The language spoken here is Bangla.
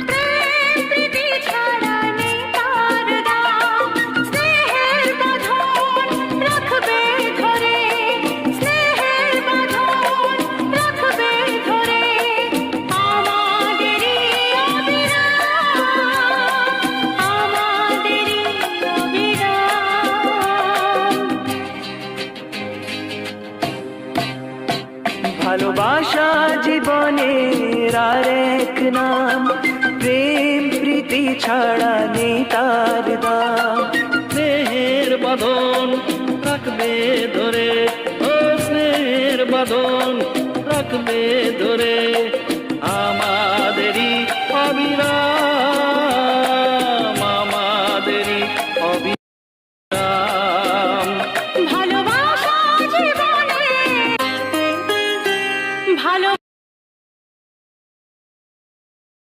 প্রেম প্রীতি ছাড়া নেই তার দাম, স্নেহের বাঁধন রাখবে ধরে, স্নেহের বাঁধন রাখবে ধরে, আমাদেরই অবিরাম, আমাদেরই অবিরাম। ভালোবাসা জীবনের আর এক নাম, প্রেম প্রীতি ছাড়া নেই তার দাম। স্নেহের বাঁধন